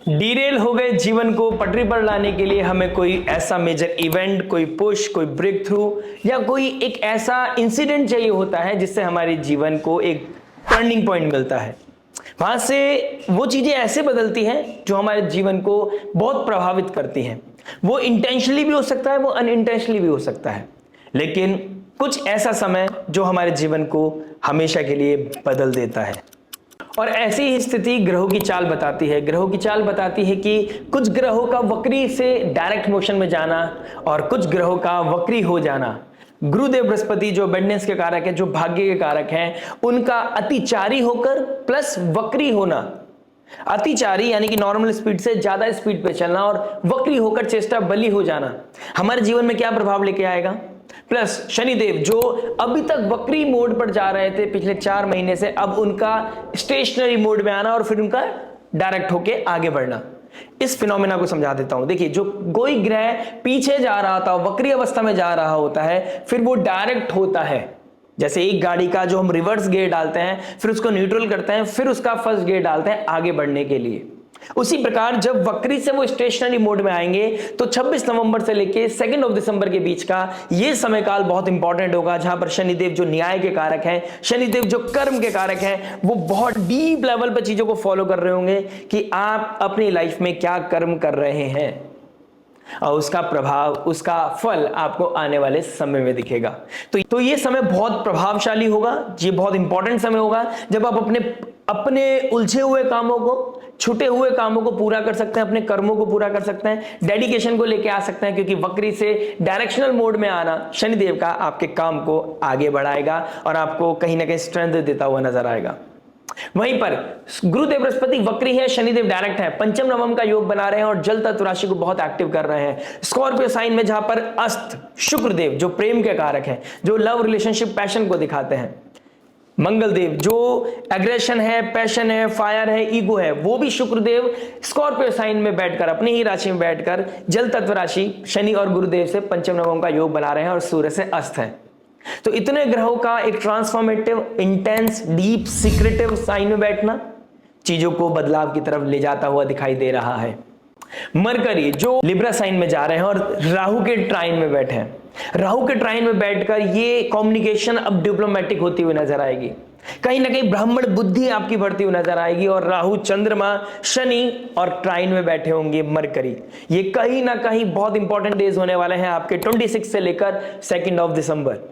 Derail हो गए जीवन को पटरी पर लाने के लिए हमें कोई ऐसा मेजर इवेंट, कोई पुश, कोई ब्रेक थ्रू या कोई एक ऐसा इंसिडेंट चाहिए होता है जिससे हमारे जीवन को एक टर्निंग पॉइंट मिलता है। वहां से वो चीजें ऐसे बदलती हैं जो हमारे जीवन को बहुत प्रभावित करती हैं। वो इंटेंशनली भी हो सकता है, वो अनइंटेंशनली भी हो सकता है, लेकिन कुछ ऐसा समय जो हमारे जीवन को हमेशा के लिए बदल देता है। और ऐसी ही स्थिति ग्रहों की चाल बताती है। ग्रहों की चाल बताती है कि कुछ ग्रहों का वक्री से डायरेक्ट मोशन में जाना और कुछ ग्रहों का वक्री हो जाना। गुरुदेव बृहस्पति जो अबंडेंस के कारक है, जो भाग्य के कारक हैं, उनका अतिचारी होकर प्लस वक्री होना। अतिचारी यानी कि नॉर्मल स्पीड से ज्यादा स्पीड पे चलना और वक्री होकर चेष्टा बली हो जाना हमारे जीवन में क्या प्रभाव लेके आएगा। प्लस शनिदेव जो अभी तक वक्री मोड पर जा रहे थे पिछले 4 महीने से, अब उनका स्टेशनरी मोड में आना और फिर उनका डायरेक्ट होके आगे बढ़ना। इस फिनोमेना को समझा देता हूं। देखिए, जो कोई ग्रह पीछे जा रहा था, वक्री अवस्था में जा रहा होता है, फिर वो डायरेक्ट होता है। जैसे एक गाड़ी का जो हम रिवर्स गियर डालते हैं, फिर उसको न्यूट्रल करते हैं, फिर उसका फर्स्ट गियर डालते हैं आगे बढ़ने के लिए। उसी प्रकार जब वक्री से वो स्टेशनरी मोड में आएंगे तो 26 नवंबर से लेके 2 दिसंबर के बीच का ये समय काल बहुत इंपॉर्टेंट होगा, जहां पर शनिदेव जो न्याय के कारक हैं, शनिदेव जो कर्म के कारक हैं, वो बहुत डीप लेवल पर चीजों को फॉलो कर रहे होंगे कि आप अपनी लाइफ में क्या कर्म कर रहे हैं और उसका प्रभाव, उसका फल आपको आने वाले समय में दिखेगा। तो ये समय बहुत प्रभावशाली होगा। ये बहुत इंपॉर्टेंट समय होगा जब आप अपने उलझे हुए कामों को, छूटे हुए कामों को पूरा कर सकते हैं, अपने कर्मों को पूरा कर सकते हैं, डेडिकेशन को लेके आ सकते हैं, क्योंकि वक्री से डायरेक्शनल मोड में आना शनिदेव का आपके काम को आगे बढ़ाएगा और आपको कहीं ना कहीं स्ट्रेंथ देता हुआ नजर आएगा। वहीं पर गुरुदेव बृहस्पति वक्री है, शनिदेव डायरेक्ट है, पंचम नवम का योग बना रहे हैं और जल तत्व राशि को बहुत एक्टिव कर रहे हैं। स्कॉर्पियो साइन में जहां पर अस्त शुक्रदेव जो प्रेम के कारक हैं, जो लव रिलेशनशिप पैशन को दिखाते हैं, मंगल देव जो एग्रेशन है, पैशन है, फायर है, ईगो है, वो भी शुक्रदेव स्कॉर्पियो साइन में बैठकर, अपनी ही राशि में बैठकर जल तत्व राशि शनि और गुरुदेव से पंचम नवम का योग बना रहे हैं और सूर्य से अस्त है। तो इतने ग्रहों का एक transformative, intense, deep, secretive sign में बैठना चीजों को बदलाव की तरफ ले जाता हुआ दिखाई दे रहा है। मरकरी जो लिब्रा साइन में जा रहे हैं और राहु के ट्राइन में बैठे हैं। राहु के ट्राइन में बैठकर ये कम्युनिकेशन अब डिप्लोमेटिक होती हुई नजर आएगी। कहीं ना कहीं ब्राह्मण बुद्धि आपकी बढ़ती हुई नजर आएगी और राहु, चंद्रमा, शनि और ट्राइन में बैठे होंगे मरकरी। ये कहीं ना कहीं बहुत इंपॉर्टेंट डेज होने वाले हैं आपके 26 से लेकर 2 दिसंबर।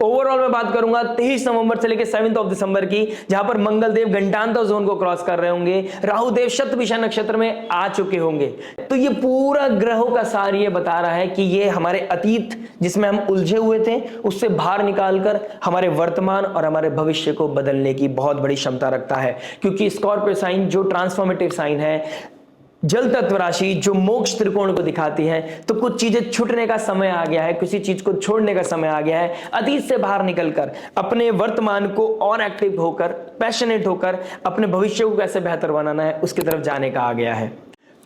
ओवरऑल मैं बात करूंगा 23 नवंबर से लेकर 7 दिसंबर की, जहां पर मंगल देव घंटांतर जोन को क्रॉस कर रहे होंगे, राहु देव शतभिषा नक्षत्र में आ चुके होंगे। तो ये पूरा ग्रहों का सार ये बता रहा है कि ये हमारे अतीत जिसमें हम उलझे हुए थे उससे बाहर निकालकर हमारे वर्तमान और हमारे भविष्य को बदलने की बहुत बड़ी क्षमता रखता है। क्योंकि स्कॉर्पियो साइन जो ट्रांसफॉर्मेटिव साइन है, जल तत्व राशि जो मोक्ष त्रिकोण को दिखाती है, तो कुछ चीजें छूटने का समय आ गया है, किसी चीज को छोड़ने का समय आ गया है। अतीत से बाहर निकलकर अपने वर्तमान को और एक्टिव होकर, पैशनेट होकर अपने भविष्य को कैसे बेहतर बनाना है उसकी तरफ जाने का आ गया है।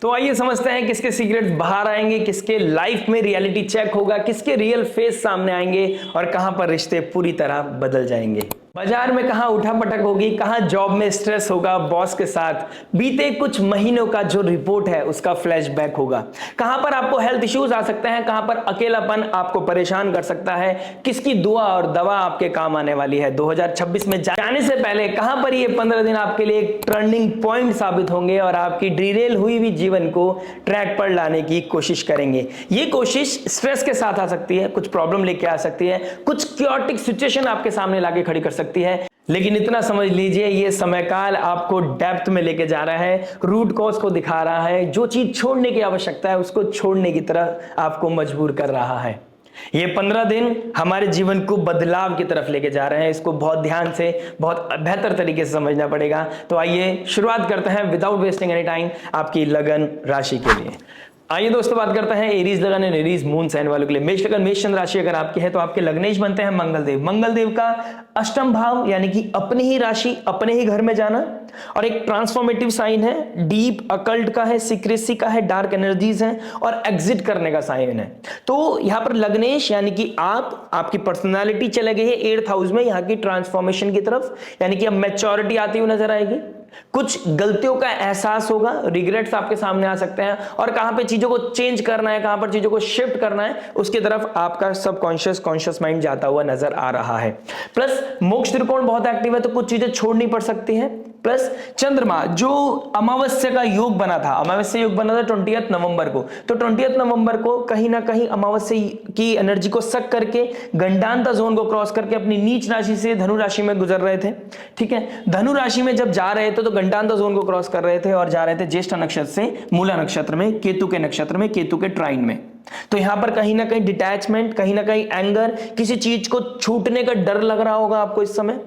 तो आइए समझते हैं किसके सीक्रेट्स बाहर आएंगे, किसके लाइफ में रियलिटी चेक होगा, किसके रियल फेस सामने आएंगे और कहां पर रिश्ते पूरी तरह बदल जाएंगे। बाजार में कहां उठापटक होगी, कहां जॉब में स्ट्रेस होगा बॉस के साथ, बीते कुछ महीनों का जो रिपोर्ट है उसका फ्लैशबैक होगा, कहां पर आपको हेल्थ इश्यूज आ सकते हैं, कहां पर अकेलापन आपको परेशान कर सकता है, किसकी दुआ और दवा आपके काम आने वाली है। 2026 में जाने से पहले कहां पर ये 15 दिन आपके लिए एक टर्निंग पॉइंट साबित होंगे और आपकी डिरेल हुई हुई जीवन को ट्रैक पर लाने की कोशिश करेंगे। ये कोशिश स्ट्रेस के साथ आ सकती है, कुछ प्रॉब्लम लेके आ सकती है, कुछ क्योटिक सिचुएशन आपके सामने लाके खड़ी कर सकती है, लेकिन इतना समझ लीजिए ये समय काल आपको डेप्थ में लेके जा रहा है, रूट कॉज को दिखा रहा है, जो चीज छोड़ने की आवश्यकता है उसको छोड़ने की तरफ आपको मजबूर कर रहा है। ये 15 दिन हमारे जीवन को बदलाव की तरफ लेके जा रहे हैं, इसको बहुत ध्यान से, बहुत बेहतर तरीके से समझना पड़ेगा। तो आइए शुरुआत करते हैं विदाउट वेस्टिंग एनी टाइम आपकी लगन राशि के लिए। आइए दोस्तों बात करते हैं एरीज लगन एंड एरीज मून साइन वालों के लिए। मेष लगन, मेष चंद्र राशि अगर आपकी है तो आपके लग्नेश बनते हैं मंगल देव। मंगल देव का अष्टम भाव यानी कि अपनी ही राशि, अपने ही घर में जाना और एक ट्रांसफॉर्मेटिव साइन है, डीप अकल्ट का है, सीक्रेसी का है, डार्क एनर्जीज है और एग्जिट करने का साइन है। तो यहां पर लग्नेश यानी कि आपकी पर्सनालिटी चले गई है 8th हाउस में, यहां की ट्रांसफॉर्मेशन की तरफ, यानी कि अब मैच्योरिटी आती हुई नजर आएगी। कुछ गलतियों का एहसास होगा, रिग्रेट्स आपके सामने आ सकते हैं, और कहां पे चीजों को चेंज करना है, कहां पर चीजों को शिफ्ट करना है, उसकी तरफ आपका सबकॉन्शियस कॉन्शियस माइंड जाता हुआ नजर आ रहा है। प्लस मोक्ष त्रिकोण बहुत एक्टिव है, तो कुछ चीजें छोड़नी पड़ सकती है। प्लस चंद्रमा जो अमावस्या का योग बना था, अमावस्या योग बना था 20 नवंबर को, तो 20 नवंबर को कहीं ना कहीं अमावस्या की एनर्जी को सक करके गंडांता जोन को क्रॉस करके अपनी नीच राशि से धनु राशि में गुजर रहे थे। ठीक है, धनु राशि में जब जा रहे थे तो गंडांता जोन को क्रॉस कर रहे थे और जा रहे थे ज्येष्ठ नक्षत्र से मूला नक्षत्र में, केतु के नक्षत्र में, केतु के ट्राइन में। तो यहां पर कहीं ना कहीं डिटैचमेंट, कहीं ना कहीं एंगर, किसी चीज को छूटने का डर लग रहा होगा आपको इस समय।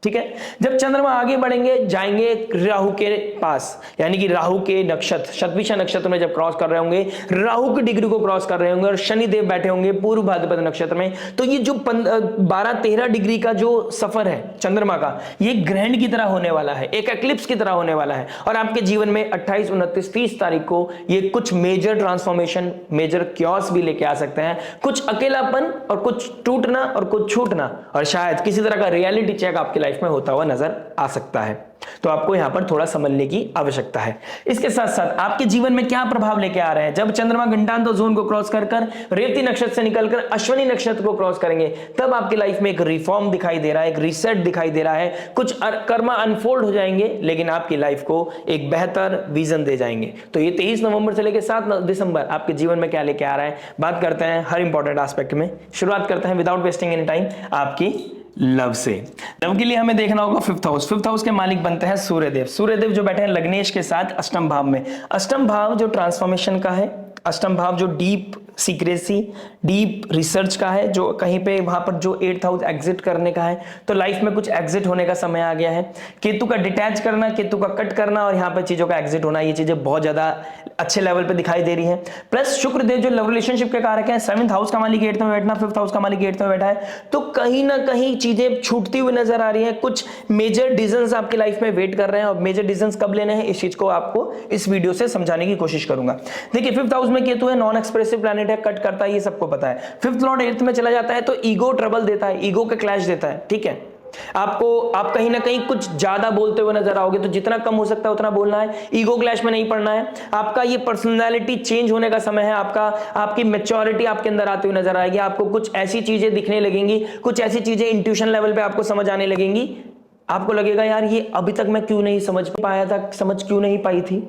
ठीक है, जब चंद्रमा आगे बढ़ेंगे, जाएंगे राहु के पास, यानी कि राहु के नक्षत्र शतभिषा नक्षत्र में जब क्रॉस कर रहे होंगे, राहु की डिग्री को क्रॉस कर रहे होंगे और शनि देव बैठे होंगे पूर्व भाद्रपद नक्षत्र में, तो ये जो 12-13 डिग्री का जो सफर है चंद्रमा का, ये ग्रहण की तरह होने वाला है, एक एक्लिप्स की तरह होने वाला है। और आपके जीवन में 28, 29, 30 तारीख को ये कुछ मेजर ट्रांसफॉर्मेशन, मेजर क्योस भी लेके आ सकते हैं, कुछ अकेलापन और कुछ टूटना और कुछ छूटना, और शायद किसी तरह का रियलिटी चेक आपकी लाइफ में होता हुआ नजर आ सकता है। तो आपको यहां पर थोड़ा समझने की आवश्यकता है। इसके साथ साथ आपके जीवन में क्या प्रभाव लेके आ रहे हैं, जब चंद्रमा गंडांता जोन को क्रॉस कर रेवती नक्षत्र से निकलकर अश्विनी नक्षत्र को क्रॉस करेंगे, तब आपकी लाइफ में एक रिफॉर्म दिखाई दे रहा है, एक रीसेट दिखाई दे रहा है, कुछ कर्म अनफोल्ड हो जाएंगे, लेकिन आपकी लाइफ को एक बेहतर विजन दे जाएंगे। तो ये 23 नवंबर से लेकर 7 दिसंबर आपके जीवन में क्या लेके आ रहा है, बात करते हैं हर इंपॉर्टेंट एस्पेक्ट में। शुरुआत करते हैं विदाउट वेस्टिंग एनी टाइम आपकी लव से। लव के लिए हमें देखना होगा फिफ्थ हाउस। फिफ्थ हाउस के मालिक बनते हैं सूर्यदेव। सूर्यदेव जो बैठे हैं लग्नेश के साथ अष्टम भाव में। अष्टम भाव जो ट्रांसफॉर्मेशन का है, अष्टम भाव जो डीप सीक्रेसी, डीप रिसर्च का है, जो कहीं पे वहां पर जो 8th हाउस एग्जिट करने का है, तो लाइफ में कुछ एग्जिट होने का समय आ गया है। केतु का डिटैच करना, केतु का कट करना और यहाँ पर चीजों का एग्जिट होना, ये चीजें बहुत ज्यादा अच्छे लेवल पे दिखाई दे रही है। प्लस शुक्रदेव जो लव रिलेशनशिप के कारक है, 7th हाउस का मालिक 8th में बैठना, 5th हाउस का मालिक 8th में बैठा है, तो कहीं ना कहीं चीजें छूटती हुई नजर आ रही है। कुछ मेजर डिसीजंस आपकी लाइफ में वेट कर रहे हैं और मेजर डिसीजंस कब लेने हैं, इस चीज को आपको इस वीडियो से समझाने की कोशिश करूंगा। देखिए 5th हाउस में केतु है, नॉन एक्सप्रेसिव प्लैनेट है, कट करता है, ये सबको पता है। 5th लॉर्ड 8th में चला जाता है तो ईगो ट्रबल देता है, ईगो का क्लैश देता है। ठीक है, आप कहीं ना कहीं कुछ ज्यादा बोलते हुए नजर आओगे, तो जितना कम हो सकता है उतना बोलना है, ईगो क्लैश में नहीं पड़ना है। आपका ये पर्सनालिटी चेंज होने का समय है, आपकी मैच्योरिटी आपके अंदर आती हुई नजर आएगी। आपको कुछ ऐसी चीजें दिखने लगेंगी, कुछ ऐसी चीजें इंट्यूशन लेवल पे आपको समझ आने लगेंगी। आपको लगेगा यार ये अभी तक मैं क्यों नहीं समझ पाया था, समझ क्यों नहीं पाई थी,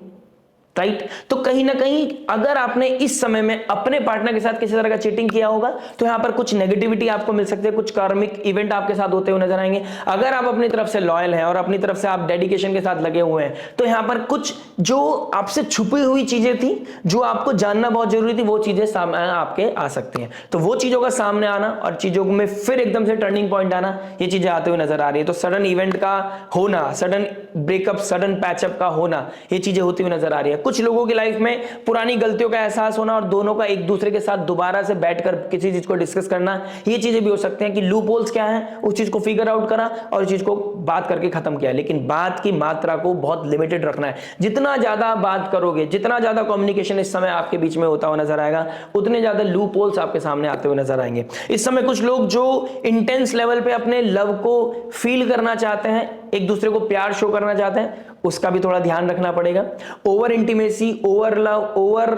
राइट। तो कहीं ना कहीं अगर आपने इस समय में अपने पार्टनर के साथ किसी तरह का चीटिंग किया होगा, तो यहां पर कुछ नेगेटिविटी आपको मिल सकती है, कुछ कार्मिक इवेंट आपके साथ होते हुए नजर आएंगे। अगर आप अपनी तरफ से लॉयल हैं और अपनी तरफ से आप डेडिकेशन के साथ लगे हुए हैं, तो यहां पर कुछ जो आपसे छुपी हुई चीजें थी, जो आपको जानना बहुत जरूरी थी, वो चीजें सामने आपके आ सकती हैं। तो वो चीजों का सामने आना और चीजों में फिर एकदम से टर्निंग पॉइंट आना, ये चीजें आते हुए नजर आ रही है। तो सडन इवेंट का होना, सडन ब्रेकअप, सडन पैचअप का होना, ये चीजें होती हुई नजर आ रही है। कुछ लोगों की लाइफ में पुरानी गलतियों का एहसास होना और दोनों का एक दूसरे के साथ दोबारा से बैठकर किसी चीज को डिस्कस करना, ये चीजें भी हो सकते हैं कि लूप होल्स क्या हैं, उस चीज को फिगर आउट करा और उस चीज को बात करके खत्म किया। लेकिन बात की मात्रा को बहुत लिमिटेड रखना है। जितना ज्यादा बात करोगे, जितना ज्यादा कम्युनिकेशन इस समय आपके बीच में होता हुआ नजर आएगा, उतने ज्यादा लूप होल्स आपके सामने आते हुए नजर आएंगे। इस समय कुछ लोग जो इंटेंस लेवल पे अपने लव को फील करना चाहते हैं, एक दूसरे को प्यार शो करना चाहते हैं, उसका भी थोड़ा ध्यान रखना पड़ेगा। Over intimacy, over love, over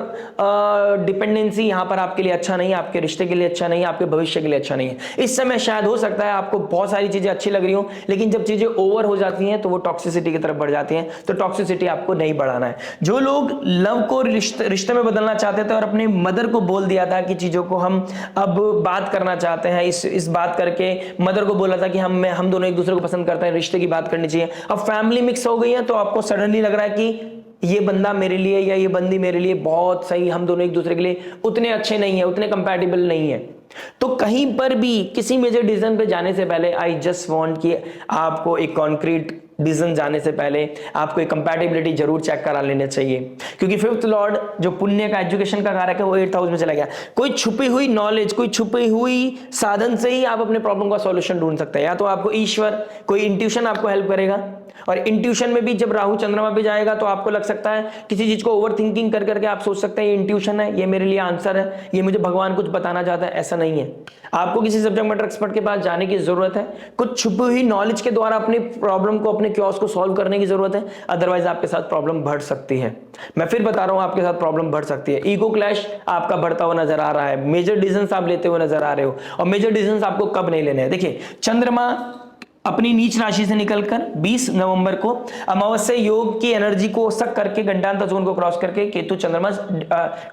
dependency यहां पर आपके लिए अच्छा नहीं है, आपके रिश्ते के लिए अच्छा नहीं है, आपके भविष्य के लिए अच्छा नहीं है। इस समय शायद हो सकता है आपको बहुत सारी चीजें अच्छी लग रही हो, लेकिन जब चीजें ओवर हो जाती हैं तो वो टॉक्सिसिटी की तरफ बढ़ जाती हैं। तो टॉक्सिसिटी आपको नहीं बढ़ाना है। जो लोग लव को रिश्ते में बदलना चाहते थे और अपने मदर को बोल दिया था कि चीजों को हम अब बात करना चाहते हैं, इस बात करके मदर को बोला था कि हम दोनों एक दूसरे को पसंद करते हैं, रिश्ते की बात करनी चाहिए, अब फैमिली मिक्स हो गई है, तो आपको सडनली लग रहा है कि ये बंदा मेरे लिए या ये बंदी मेरे लिए बहुत सही, हम दोनों एक दूसरे के लिए उतने अच्छे नहीं है, उतने कंपैटिबल नहीं है। तो कहीं पर भी किसी मेजर डिसीजन पे जाने से पहले आई जस्ट वांट कि आपको एक कॉन्क्रीट डिसीजन जाने से पहले आपको एक कंपैटिबिलिटी जरूर चेक करा लेना चाहिए, क्योंकि 5th लॉर्ड जो पुण्य का, एजुकेशन का कारक है, वो 8th हाउस में चला गया। कोई छुपी हुई नॉलेज, कोई छुपी हुई साधन से ही आप अपने प्रॉब्लम का सॉल्यूशन ढूंढ सकते हैं। या तो आपको ईश्वर, कोई इंट्यूशन आपको हेल्प करेगा, और इंट्यूशन में भी जब राहु चंद्रमा पे जाएगा तो आपको लग सकता है किसी चीज को ओवर थिंकिंग कर करके आप सोच सकते हैं ये इंट्यूशन है, ये मेरे लिए आंसर है, ये मुझे भगवान कुछ बताना चाहता है। ऐसा नहीं है, आपको किसी सब्जेक्ट मैटर एक्सपर्ट के पास जाने की जरूरत है, कुछ छुपी हुई नॉलेज के द्वारा अपनी प्रॉब्लम को, अपने क्योस को सॉल्व करने की जरूरत है, अदरवाइज आपके साथ प्रॉब्लम बढ़ सकती है। मैं फिर बता रहा हूं, आपके साथ प्रॉब्लम बढ़ सकती है। ईगो क्लैश आपका बढ़ता हुआ नजर आ रहा है, मेजर डिसीजंस आप लेते हुए नजर आ रहे हो, और मेजर डिसीजंस आपको कब नहीं लेने हैं। देखिए, चंद्रमा अपनी नीच राशि से निकलकर 20 नवंबर को अमावस्या योग की एनर्जी को सक करके गंडांत जोन को क्रॉस करके केतु चंद्रमा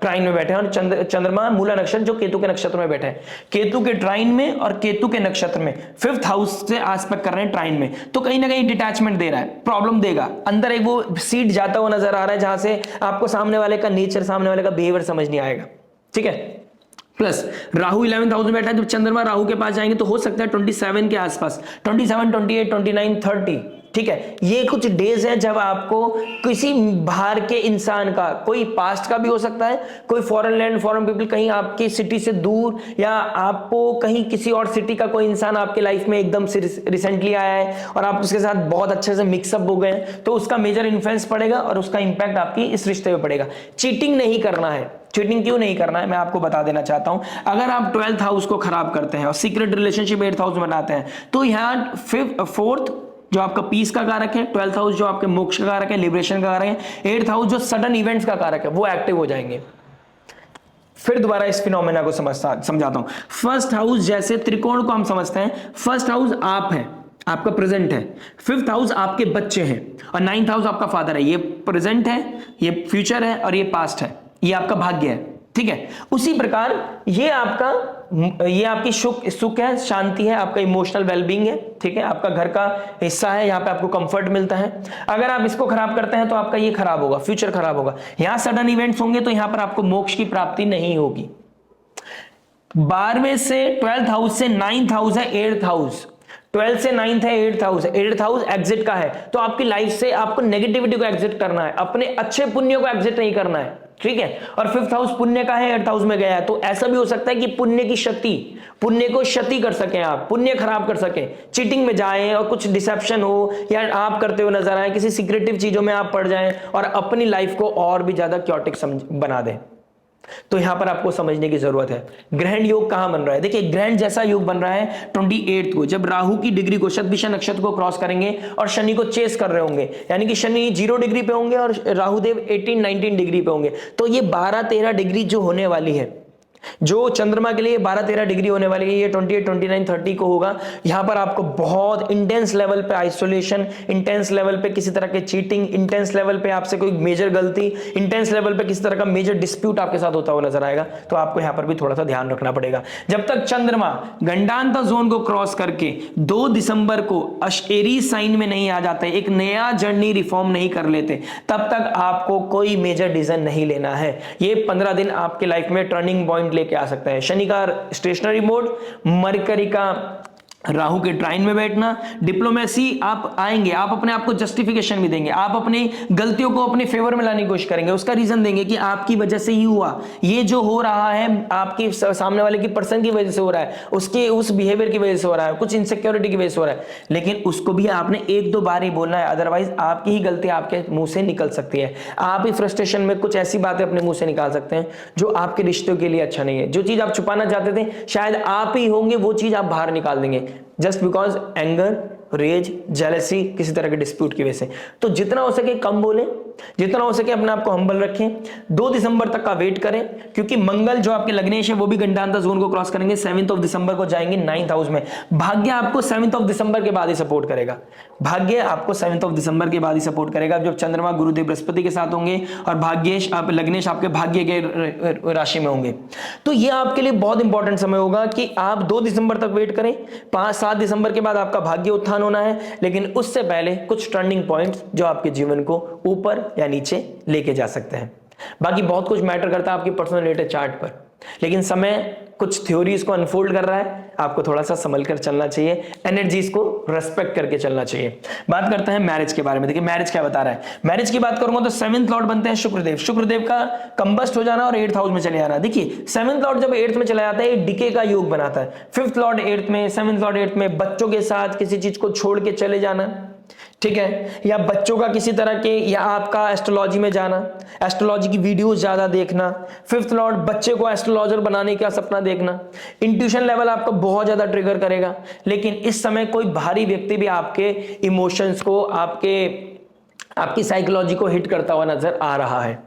ट्राइन में बैठे हैं, और चंद्रमा मूला नक्षत्र जो केतु के नक्षत्र में बैठे हैं, केतु के ट्राइन में और केतु के नक्षत्र में 5th हाउस से आस्पेक्ट कर रहे हैं ट्राइन में, तो कहीं ना कहीं डिटैचमेंट दे रहा है, प्रॉब्लम देगा। अंदर एक वो सीड जाता हुआ नजर आ रहा है जहां से आपको सामने वाले का नेचर, सामने वाले का बिहेवियर समझ नहीं आएगा। ठीक है, प्लस राहु 11th हाउस में बैठा है, जब चंद्रमा राहु के पास जाएंगे तो हो सकता है 27 के आसपास, 27, 28, 29, 30। ठीक है, ये कुछ डेज हैं जब आपको किसी बाहर के इंसान का, कोई पास्ट का भी हो सकता है, कोई फॉरेन लैंड, फॉरेन पीपल, कहीं आपकी सिटी से दूर, या आपको कहीं किसी और सिटी का कोई इंसान आपके लाइफ में एकदम से रिसेंटली आया है और आप उसके साथ बहुत अच्छे से मिक्सअप हो गए हैं, तो उसका मेजर इन्फ्लुएंस पड़ेगा और उसका इंपैक्ट आपकी इस रिश्ते में पड़ेगा। चीटिंग नहीं करना है। चीटिंग क्यों नहीं करना है मैं आपको बता देना चाहता हूं। अगर आप 12th हाउस को खराब करते हैं और सीक्रेट रिलेशनशिप 8th हाउस में बनाते हैं, तो यहां 4th जो आपका पीस का कारक है, 12th हाउस जो आपके मोक्ष का कारक है, लिबरेशन का कारक है, 8th हाउस जो सडन इवेंट्स का कारक है, वो एक्टिव हो जाएंगे। फिर दोबारा इस फिनोमेना को समझाता हूं। फर्स्ट हाउस जैसे त्रिकोण को हम समझते हैं, फर्स्ट हाउस आप है, आपका प्रेजेंट है, 5th हाउस आपके बच्चे हैं, और 9th हाउस आपका फादर है। ये प्रेजेंट है, ये फ्यूचर है, और ये पास्ट है, ये आपका भाग्य है। ठीक है, उसी प्रकार ये आपकी सुख है, शांति है, आपका इमोशनल वेलबींग है। ठीक है, आपका घर का हिस्सा है, यहाँ पे आपको कंफर्ट मिलता है। अगर आप इसको खराब करते हैं तो आपका ये खराब होगा, फ्यूचर खराब होगा। यहां सडन इवेंट्स होंगे तो यहां पर आपको मोक्ष की प्राप्ति नहीं होगी। 12वें से 12th हाउस से 9th हाउस है 8th हाउस, 12 से 9th है 8th हाउस है, 8th हाउस एग्जिट का है, तो आपकी लाइफ से आपको नेगेटिविटी को एग्जिट करना है, अपने अच्छे पुण्य को एग्जिट नहीं करना है। ठीक है, और 5th हाउस पुण्य का है, 8th हाउस में गया है, तो ऐसा भी हो सकता है कि पुण्य की क्षति, पुण्य को क्षति कर सके, आप पुण्य खराब कर सके, चीटिंग में जाएं और कुछ डिसेप्शन हो, या आप करते हुए नजर आए, किसी सीक्रेटिव चीजों में आप पड़ जाएं और अपनी लाइफ को और भी ज्यादा क्योटिक बना दें। तो यहां पर आपको समझने की जरूरत है। ग्रहण योग कहां बन रहा है? देखिए, ग्रहण जैसा योग बन रहा है 28 को, जब राहु की डिग्री को, शतभिषा नक्षत्र को क्रॉस करेंगे और शनि को चेस कर रहे होंगे, यानी कि शनि 0 डिग्री पे होंगे और राहुदेव 18-19 डिग्री पे होंगे। तो ये 12-13 डिग्री जो होने वाली है, जो चंद्रमा के लिए 12-13 डिग्री होने वाली है, ये 28, 29, 30 को होगा। यहां पर आपको बहुत इंटेंस लेवल पे आइसोलेशन, इंटेंस लेवल पे किसी तरह के चीटिंग, इंटेंस लेवल पे आपसे कोई मेजर गलती, इंटेंस लेवल पे किसी तरह का मेजर डिस्प्यूट आपके साथ होता हुआ नजर आएगा। तो आपको यहां पर भी थोड़ा सा ध्यान रखना पड़ेगा। जब तक चंद्रमा गंडांत जोन को क्रॉस करके 2 दिसंबर को एरीज साइन में नहीं आ जाते, एक नया जर्नी रिफॉर्म नहीं कर लेते, तब तक आपको कोई मेजर डिसीजन नहीं लेना है। ये 15 दिन आपके लाइफ में टर्निंग पॉइंट लेके आ सकता है। शनि का स्टेशनरी मोड, मरकरी का राहु के ट्राइन में बैठना, डिप्लोमेसी आप आएंगे, आप अपने आप को जस्टिफिकेशन भी देंगे, आप अपनी गलतियों को अपने फेवर में लाने की कोशिश करेंगे, उसका रीजन देंगे कि आपकी वजह से ही हुआ, ये जो हो रहा है आपकी सामने वाले की पर्सन की वजह से हो रहा है, उसके उस बिहेवियर की वजह से हो रहा है, कुछ इनसिक्योरिटी की वजह से हो रहा है। लेकिन उसको भी आपने 1-2 बार ही बोलना है, अदरवाइज आपकी ही गलती आपके मुंह से निकल सकती है। आप ही फ्रस्ट्रेशन में कुछ ऐसी बातें अपने मुंह से निकाल सकते हैं जो आपके रिश्तों के लिए अच्छा नहीं है। जो चीज आप छुपाना चाहते थे शायद आप ही होंगे, वो चीज आप बाहर निकाल देंगे, just because anger, rage, jealousy, किसी तरह के डिस्प्यूट की वजह से। तो जितना हो सके कम बोलें, जितना हो सके अपने आप को हम्बल रखें। 2 दिसंबर तक का वेट करें, क्योंकि मंगल जो आपके लग्नेश है वो भी गंडांत जोन को क्रॉस करेंगे, 7th ऑफ दिसंबर को जाएंगे 9th हाउस में। भाग्य आपको 7th ऑफ दिसंबर के बाद ही सपोर्ट करेगा, भाग्य आपको 7th ऑफ दिसंबर के बाद ही सपोर्ट करेगा, जब चंद्रमा गुरुदेव बृहस्पति के साथ होंगे और भाग्येश आप लग्नेश आपके भाग्य के राशि में होंगे। तो ये आपके लिए बहुत इंपॉर्टेंट समय होगा कि आप 2 दिसंबर तक वेट करें। 5-7 दिसंबर के बाद आपका भाग्य उत्थान होना है, लेकिन उससे पहले कुछ टर्निंग पॉइंट्स जो आपके जीवन को ऊपर या नीचे लेके जा सकते हैं। बाकी बहुत कुछ मैटर करता है आपकी पर्सनैलिटी चार्ट पर, लेकिन समय कुछ थ्योरीज को अनफोल्ड कर रहा है, आपको थोड़ा सा संभल कर चलना चाहिए, एनर्जीज को रेस्पेक्ट करके चलना चाहिए। बात करते हैं मैरिज के बारे में। देखिए मैरिज क्या बता रहा है। मैरिज की बात करूंगा तो 7th लॉर्ड बनते हैं शुक्रदेव, शुक्रदेव का कंबस्ट हो जाना और 8th हाउस में चले जाना। देखिए 7th लॉर्ड जब 8th में चला जाता है, डिके का योग बनाता है। 5th लॉर्ड 8th में, 7th लॉर्ड 8th में, बच्चों के साथ किसी चीज को छोड़ के चले जाना, ठीक है, या बच्चों का किसी तरह के, या आपका एस्ट्रोलॉजी में जाना, एस्ट्रोलॉजी की वीडियोस ज्यादा देखना, फिफ्थ लॉर्ड बच्चे को एस्ट्रोलॉजर बनाने का सपना देखना, इंट्यूशन लेवल आपको बहुत ज्यादा ट्रिगर करेगा। लेकिन इस समय कोई बाहरी व्यक्ति भी आपके इमोशंस को, आपकी साइकोलॉजी को हिट करता हुआ नजर आ रहा है।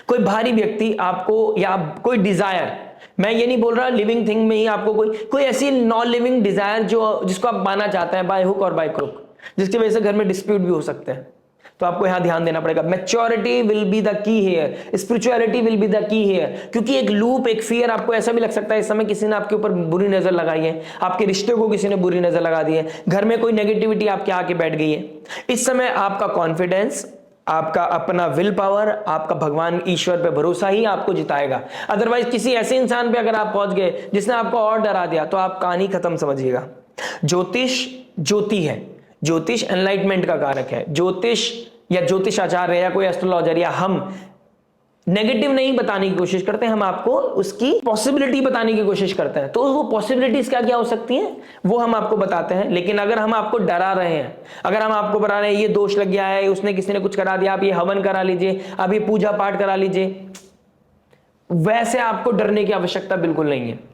कोई बाहरी व्यक्ति आपको, या कोई डिजायर, मैं ये नहीं बोल रहा लिविंग थिंग में ही आपको कोई ऐसी नॉन लिविंग डिजायर जिसको आप पाना चाहते हैं बाय हुक और बाय क्रुक, जिसकी वजह से घर में डिस्प्यूट भी हो सकते हैं, तो आपको यहां ध्यान देना पड़ेगा। Maturity will be the key here, spirituality will be the key here, क्योंकि एक लूप, एक फियर, आपको ऐसा भी लग सकता है इस समय किसी ने आपके ऊपर बुरी नजर लगाई है, आपके रिश्ते को किसी ने बुरी नजर लगा दी है, घर में कोई नेगेटिविटी आपके आके बैठ गई है। इस समय आपका कॉन्फिडेंस, आपका अपना विल पावर, आपका भगवान ईश्वर पे भरोसा ही आपको जिताएगा। अदरवाइज किसी ऐसे इंसान पे अगर आप पहुंच गए जिसने आपको और डरा दिया, तो आप कहानी खत्म समझिएगा। ज्योतिष ज्योति है, ज्योतिष एनलाइटमेंट का कारक है। ज्योतिष या ज्योतिष आचार्य या कोई एस्ट्रोलॉजर या हम नेगेटिव नहीं बताने की कोशिश करते हैं, हम आपको उसकी पॉसिबिलिटी बताने की कोशिश करते हैं। तो वो पॉसिबिलिटीज क्या क्या हो सकती हैं वो हम आपको बताते हैं। लेकिन अगर हम आपको डरा रहे हैं, अगर हम आपको बता रहे हैं ये दोष लग गया है, उसने किसी ने कुछ करा दिया, आप ये हवन करा लीजिए, आप ये पूजा पाठ करा लीजिए, वैसे आपको डरने की आवश्यकता बिल्कुल नहीं है।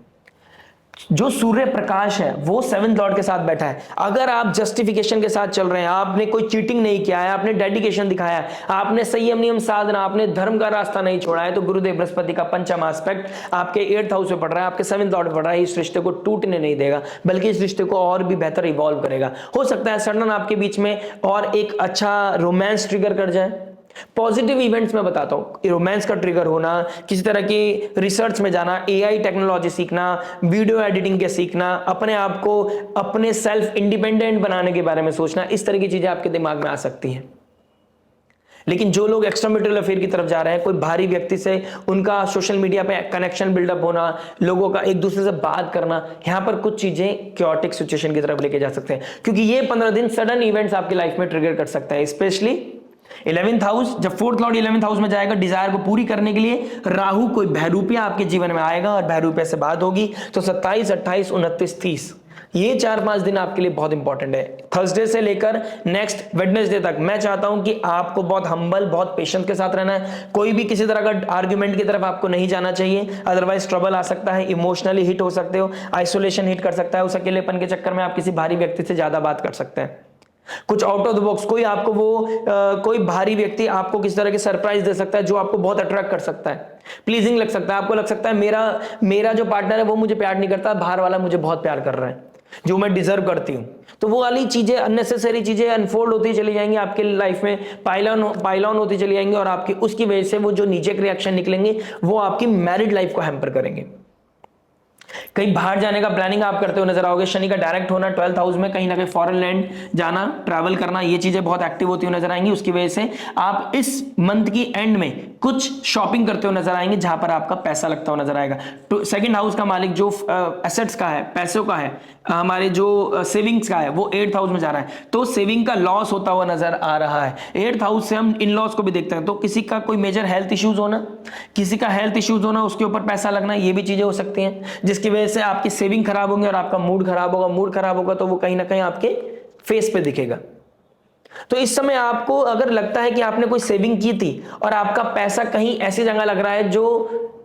जो सूर्य प्रकाश है वो सेवंथ लॉर्ड के साथ बैठा है। अगर आप जस्टिफिकेशन के साथ चल रहे हैं, आपने कोई चीटिंग नहीं किया है, आपने डेडिकेशन दिखाया है, आपने संयम नियम साधना, आपने धर्म का रास्ता नहीं छोड़ा है, तो गुरुदेव बृहस्पति का पंचम एस्पेक्ट आपके 8th हाउस में पड़ रहा है, आपके 7th लॉर्ड में पड़ रहा है। इस रिश्ते को टूटने नहीं देगा, बल्कि इस रिश्ते को और भी बेहतर इवॉल्व करेगा। हो सकता है सडन आपके बीच में और एक अच्छा रोमांस ट्रिगर कर जाए। पॉजिटिव इवेंट्स में बताता हूं, रोमांस का ट्रिगर होना, किसी तरह की रिसर्च में जाना, एआई टेक्नोलॉजी सीखना, वीडियो एडिटिंग के सीखना, अपने आप को अपने सेल्फ इंडिपेंडेंट बनाने के बारे में सोचना, इस तरह की चीजें आपके दिमाग में आ सकती हैं। लेकिन जो लोग एक्स्ट्रामैरिटल अफेयर की तरफ जा रहे हैं, कोई बाहरी व्यक्ति से उनका सोशल मीडिया पे कनेक्शन बिल्डअप होना, लोगों का एक दूसरे से बात करना, यहां पर कुछ चीजें क्योटिक सिचुएशन की तरफ लेके जा सकते हैं, क्योंकि ये 15 दिन सडन इवेंट्स आपकी लाइफ में ट्रिगर कर सकता है। स्पेशली 11th हाउस, जब 4th लॉर्ड 11th हाउस में जाएगा डिजायर को पूरी करने के लिए, राहु कोई बहरूपिया आपके जीवन में आएगा और बहरूपिया से बात होगी, तो 27, 28, 29, 30 ये 4-5 दिन आपके लिए बहुत इंपॉर्टेंट है। थर्सडे से लेकर नेक्स्ट वेडनेसडे तक मैं चाहता हूं कि आपको बहुत हम्बल, बहुत पेशेंस के साथ रहना है। कोई भी किसी तरह का आर्ग्यूमेंट की तरफ आपको नहीं जाना चाहिए, अदरवाइज ट्रबल आ सकता है, इमोशनली हिट हो सकते हो, आइसोलेशन हिट कर सकता है, उस अकेलेपन के चक्कर में आप किसी भारी व्यक्ति से ज्यादा बात कर सकते हैं। कुछ आउट ऑफ द बॉक्स कोई आपको कोई बाहरी व्यक्ति आपको किस तरह के सरप्राइज दे सकता है जो आपको बहुत अट्रैक्ट कर सकता है, प्लीजिंग लग सकता है। आपको लग सकता है मेरा जो पार्टनर है वो मुझे प्यार नहीं करता, बाहर वाला मुझे बहुत प्यार कर रहा है, जो मैं डिजर्व करती हूं। तो वो वाली चीजें, अननेसेसरी चीजें अनफोल्ड होती चली जाएंगी आपके लाइफ में, पाइलॉन होती चली जाएंगी, और आपकी उसकी वजह से वो जो नीचे के रिएक्शन निकलेंगे वो आपकी मैरिड लाइफ को हैम्पर करेंगे। कहीं बाहर जाने का प्लानिंग आप करते हो नजर आओगे। शनि का डायरेक्ट होना 12th हाउस में, कहीं ना कहीं फॉरेन लैंड जाना, ट्रैवल करना, ये चीजें बहुत एक्टिव होती हुई नजर आएंगी। उसकी वजह से आप इस मंथ की एंड में कुछ शॉपिंग करते हो नजर आएंगे जहां पर आपका पैसा लगता हुआ नजर आएगा। तो 2nd हाउस का मालिक जो एसेट्स का है, पैसों का है, हमारे जो सेविंग्स का है, वो 8th हाउस में जा रहा है, तो सेविंग का लॉस होता हुआ नजर आ रहा है। 8th हाउस से हम इन लॉस को भी देखते हैं, तो किसी का कोई मेजर हेल्थ इश्यूज होना, किसी का हेल्थ इश्यूज होना, उसके ऊपर पैसा लगना, ये भी चीजें हो सकती हैं, जिसकी वजह से आपकी सेविंग खराब होंगे और आपका मूड खराब होगा। मूड खराब होगा तो वो कहीं ना कहीं आपके फेस पे दिखेगा। तो इस समय आपको अगर लगता है कि आपने कोई सेविंग की थी और आपका पैसा कहीं ऐसी जगह लग रहा है जो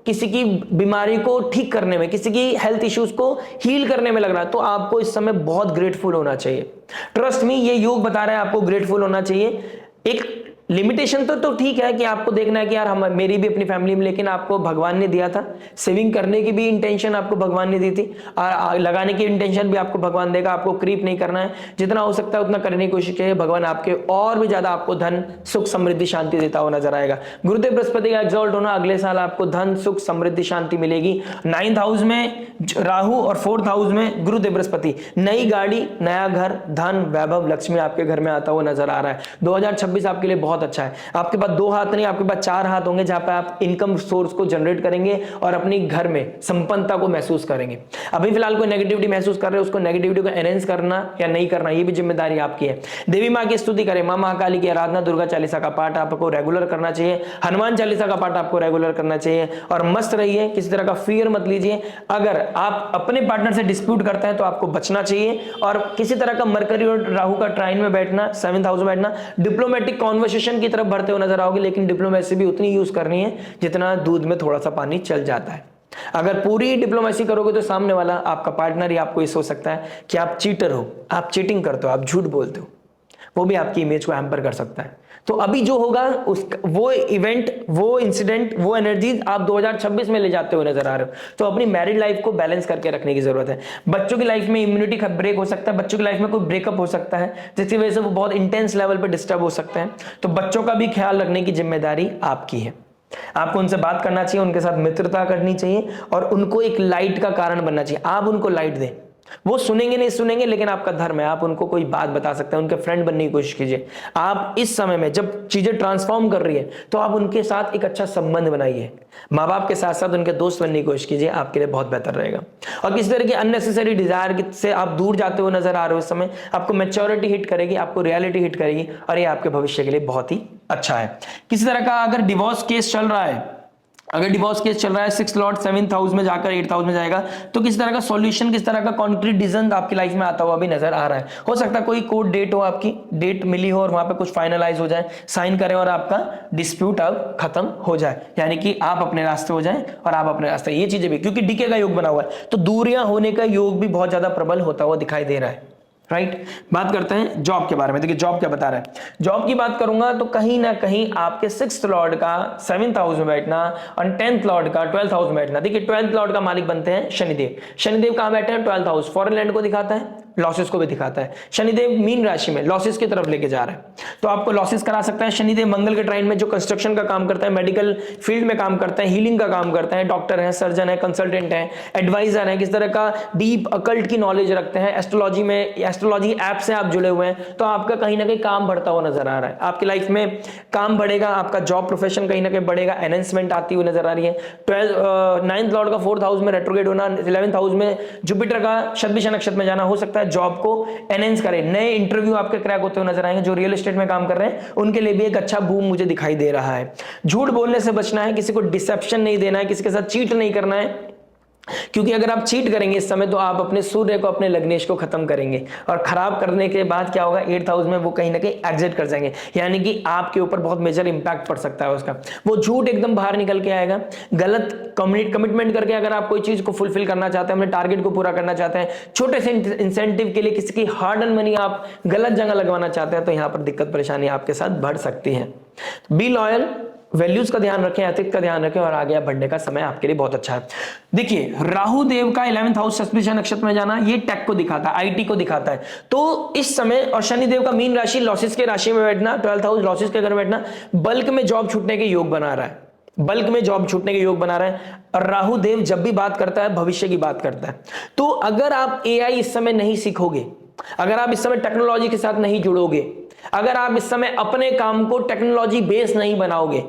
किसी की बीमारी को ठीक करने में, किसी की हेल्थ इश्यूज को हील करने में लग रहा है, तो आपको इस समय बहुत ग्रेटफुल होना चाहिए। ट्रस्ट मी, ये योग बता रहे हैं आपको ग्रेटफुल होना चाहिए। एक लिमिटेशन तो ठीक है कि आपको देखना है कि यार मेरी भी अपनी फैमिली में, लेकिन आपको भगवान ने दिया था, सेविंग करने की भी इंटेंशन आपको भगवान ने दी थी, और लगाने की इंटेंशन भी आपको भगवान देगा। आपको क्रीप नहीं करना है, जितना हो सकता है उतना करने की कोशिश कीजिए। भगवान आपके और भी ज्यादा आपको धन, सुख, समृद्धि, शांति देता हुआ नजर आएगा। गुरुदेव बृहस्पति का एग्जॉल्ट होना, अगले साल आपको धन, सुख, समृद्धि, शांति मिलेगी। 9th हाउस में राहु और 4th हाउस में गुरुदेव बृहस्पति, नई गाड़ी, नया घर, धन, वैभव, लक्ष्मी आपके घर में आता हुआ नजर आ रहा है। 2026 आपके लिए बहुत बहुत अच्छा है। आपके पास 2 हाथ नहीं, आपके पास 4 हाथ होंगे, जहां पे आप इनकम सोर्स को जनरेट करेंगे और अपनी घर में संपन्नता को महसूस करेंगे। अभी फिलहाल कोई नेगेटिविटी महसूस कर रहे हो, उसको नेगेटिविटी को एनहेंस करना या नहीं करना, ये भी जिम्मेदारी आपकी है। देवी माँ की स्तुति करें, माँ महाकाली की आराधना, दुर्गा चालीसा का पाठ आपको रेगुलर करना चाहिए, हनुमान चालीसा का पाठ आपको रेगुलर करना चाहिए, और मस्त रहिए, किसी तरह का फियर मत लीजिए। अगर आप अपने पार्टनर से डिस्प्यूट करते हैं तो आपको बचना चाहिए, और किसी तरह का मरकरी और राहु का ट्राइन में बैठना, 7th हाउस में बैठना, डिप्लोमेटिक कॉन्वर्सेशन की तरफ बढ़ते हुए नजर आओगे, लेकिन डिप्लोमेसी भी उतनी यूज करनी है जितना दूध में थोड़ा सा पानी चल जाता है। अगर पूरी डिप्लोमेसी करोगे तो सामने वाला आपका पार्टनर ही आपको ये सोच सकता है कि आप चीटर हो, आप चीटिंग करते हो, आप झूठ बोलते हो, वो भी आपकी इमेज को हैम्पर कर सकता है। तो अभी जो होगा वो इवेंट, वो इंसिडेंट, वो एनर्जीज आप 2026 में ले जाते हुए नजर आ रहे हो। तो अपनी मैरिड लाइफ को बैलेंस करके रखने की जरूरत है। बच्चों की लाइफ में इम्यूनिटी ब्रेक हो सकता है, बच्चों की लाइफ में कोई ब्रेकअप हो सकता है, जिसकी वजह से वो बहुत इंटेंस लेवल पर डिस्टर्ब हो सकते हैं। तो बच्चों का भी ख्याल रखने की जिम्मेदारी आपकी है। आपको उनसे बात करना चाहिए, उनके साथ मित्रता करनी चाहिए, और उनको एक लाइट का कारण बनना चाहिए। आप उनको लाइट दें, वो सुनेंगे नहीं सुनेंगे, लेकिन आपका धर्म है, आप उनको कोई बात बता सकते हैं, उनके फ्रेंड बनने की कोशिश कीजिए। आप इस समय में जब चीजें ट्रांसफॉर्म कर रही है तो आप उनके साथ एक अच्छा संबंध बनाइए। माँ बाप के साथ साथ उनके दोस्त बनने की कोशिश कीजिए, आपके लिए बहुत बेहतर रहेगा। और किसी तरह की अननेसेसरी डिजायर से आप दूर जाते हुए नजर आ रहे हो इस समय, आपको मैच्योरिटी हिट करेगी, आपको रियलिटी हिट करेगी, और ये आपके भविष्य के लिए बहुत ही अच्छा है। किसी तरह का अगर डिवोर्स केस चल रहा है, अगर डिवोर्स केस चल रहा है, 6th लॉर्ड 7th हाउस में जाकर 8th हाउस में जाएगा, तो किस तरह का सॉल्यूशन, किस तरह का कॉन्क्रीट डिसीजन आपकी लाइफ में आता हुआ भी नजर आ रहा है। हो सकता है कोई कोर्ट डेट हो, आपकी डेट मिली हो और वहां पे कुछ फाइनलाइज हो जाए, साइन करें और आपका डिस्प्यूट अब खत्म हो जाए, यानी कि आप अपने रास्ते हो जाएं और आप अपने रास्ते। ये चीजें भी, क्योंकि डीके का योग बना हुआ है, तो दूरियां होने का योग भी बहुत ज्यादा प्रबल होता हुआ दिखाई दे रहा है। राइट, बात करते हैं जॉब के बारे में। देखिए जॉब क्या बता रहा है। जॉब की बात करूंगा तो कहीं ना कहीं आपके 6th लॉर्ड का 7th हाउस में बैठना और 10th लॉर्ड का 12th हाउस में बैठना। देखिए 12th लॉर्ड का मालिक बनते हैं शनिदेव। शनिदेव कहां बैठे हैं? 12th house. फॉरेन लैंड को दिखाता है, लॉसेस को भी दिखाता है। शनिदेव मीन राशि में लॉसेस की तरफ लेके जा रहा है, तो आपको लॉसेस करा सकता है। शनिदेव मंगल के ट्राइन में जो कंस्ट्रक्शन का काम करता है, मेडिकल फील्ड में काम करता है, हीलिंग का काम करता है, डॉक्टर है, सर्जन है, कंसल्टेंट है, एडवाइजर है, किस तरह का डीप अकल्ट की नॉलेज रखते हैं, एस्ट्रोलॉजी में, एस्ट्रोलॉजी ऐप से आप जुड़े हुए हैं, तो आपका कहीं ना कहीं काम बढ़ता हुआ नजर आ रहा है। आपकी लाइफ में काम बढ़ेगा, आपका जॉब प्रोफेशन कहीं ना कहीं बढ़ेगा, एनहेंसमेंट आती हुई नजर आ रही है। 9th लॉर्ड का 4th हाउस में रेट्रोग्रेड होना, 11th हाउस में जुपिटर का शतभिषा नक्षत्र में जाना हो सकता है जॉब को एनहेंस करे। नए इंटरव्यू आपके क्रैक होते हुए नजर आएंगे। जो रियल एस्टेट में काम कर रहे हैं उनके लिए भी एक अच्छा बूम मुझे दिखाई दे रहा है। झूठ बोलने से बचना है, किसी को डिसेप्शन नहीं देना है, किसी के साथ चीट नहीं करना है, क्योंकि अगर आप चीट करेंगे इस समय तो आप अपने सूर्य को, अपने लग्नेश को खत्म करेंगे, और खराब करने के बाद क्या होगा, 8th हाउस में वो कहीं ना कहीं एग्जिट कर जाएंगे, यानी कि आपके ऊपर बहुत मेजर इंपैक्ट पड़ सकता है उसका। वो झूठ एकदम बाहर निकल के आएगा। गलत कमिटमेंट करके अगर आप कोई चीज को फुलफिल करना चाहते हैं, अपने टारगेट को पूरा करना चाहते हैं, छोटे से इंसेंटिव के लिए किसी की हार्ड अर्न मनी आप गलत जगह लगवाना चाहते हैं, तो यहां पर दिक्कत परेशानी आपके साथ बढ़ सकती है। बी लॉयल, वैल्यूज का ध्यान रखें, एथिक्स का ध्यान रखें, और आगे बढ़ने का समय आपके लिए बहुत अच्छा है। देखिए राहु देव का 11th हाउस शतभिषा नक्षत्र में जाना, ये टेक को दिखाता है, आईटी को दिखाता है। तो इस समय, और शनि देव का मीन राशि लॉसेस के राशि में बैठना, 12th हाउस लॉसेस के घर में बैठना, बल्क में जॉब छूटने के योग बना रहा है, बल्क में जॉब छूटने के योग बना रहा है। और राहु देव जब भी बात करता है भविष्य की बात करता है। तो अगर आप एआई इस समय नहीं सीखोगे, अगर आप इस समय टेक्नोलॉजी के साथ नहीं जुड़ोगे, अगर आप इस समय अपने काम को टेक्नोलॉजी बेस नहीं बनाओगे,